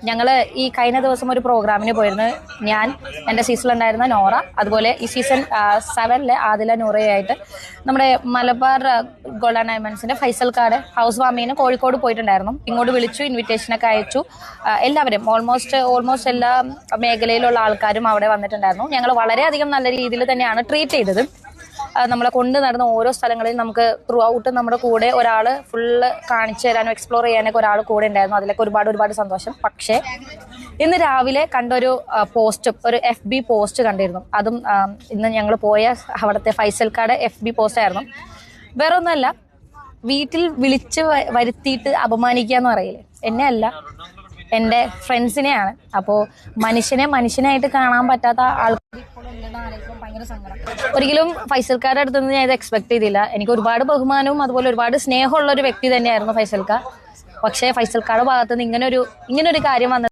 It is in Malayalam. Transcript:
ഞങ്ങൾ ഈ കഴിഞ്ഞ ദിവസം ഒരു പ്രോഗ്രാമിന് പോയിരുന്നു. ഞാൻ, എൻ്റെ സീസണിലുണ്ടായിരുന്ന നോറ, അതുപോലെ ഈ സീസൺ 7 ആദില നൂറയായിട്ട് നമ്മുടെ മലബാർ ഗോൾഡ് ആൻഡ് ഡയമണ്ട്സിന്റെ ഫൈസൽക്കാട് ഹൗസ് വാമിങ്ങിന് കോഴിക്കോട് പോയിട്ടുണ്ടായിരുന്നു. ഇങ്ങോട്ട് വിളിച്ചു, ഇൻവിറ്റേഷനൊക്കെ അയച്ചു. എല്ലാവരും ഓൾമോസ്റ്റ് എല്ലാ മേഖലയിലുള്ള ആൾക്കാരും അവിടെ വന്നിട്ടുണ്ടായിരുന്നു. ഞങ്ങൾ വളരെയധികം നല്ല രീതിയിൽ തന്നെയാണ് ട്രീറ്റ് ചെയ്തത്. നമ്മളെ കൊണ്ട് നടന്ന ഓരോ സ്ഥലങ്ങളിൽ നമുക്ക് ത്രൂ ഔട്ട് നമ്മുടെ കൂടെ ഒരാൾ ഫുള്ള് കാണിച്ചു തരാനും എക്സ്പ്ലോർ ചെയ്യാനൊക്കെ ഒരാൾ കൂടെ ഉണ്ടായിരുന്നു. അതിലൊക്കെ ഒരുപാട് സന്തോഷം. പക്ഷേ ഇന്ന് രാവിലെ കണ്ടൊരു ഒരു FB പോസ്റ്റ് കണ്ടിരുന്നു. അതും ഇന്ന് ഞങ്ങൾ പോയ അവിടുത്തെ ഫൈസൽക്കാട് FB പോസ്റ്റ് ആയിരുന്നു. വേറെ ഒന്നുമല്ല, വീട്ടിൽ വിളിച്ച് വരുത്തിയിട്ട് അപമാനിക്കുക എന്ന് പറയില്ലേ, എന്നെ അല്ല, എൻ്റെ ഫ്രണ്ട്സിനെയാണ്. അപ്പോൾ മനുഷ്യനായിട്ട് കാണാൻ പറ്റാത്ത ആൾക്കാർ ഭയങ്കര സങ്കടം. ഒരിക്കലും ഫൈസൽക്കാരുടെ അടുത്ത് നിന്ന് ഞാൻ ഇത് എക്സ്പെക്ട് ചെയ്തില്ല. എനിക്ക് ഒരുപാട് ബഹുമാനവും അതുപോലെ ഒരുപാട് സ്നേഹമുള്ള ഒരു വ്യക്തി തന്നെയായിരുന്നു ഫൈസൽക്കാർ. പക്ഷേ ഫൈസൽക്കാരുടെ ഭാഗത്ത് നിന്ന് ഇങ്ങനൊരു കാര്യം വന്നത്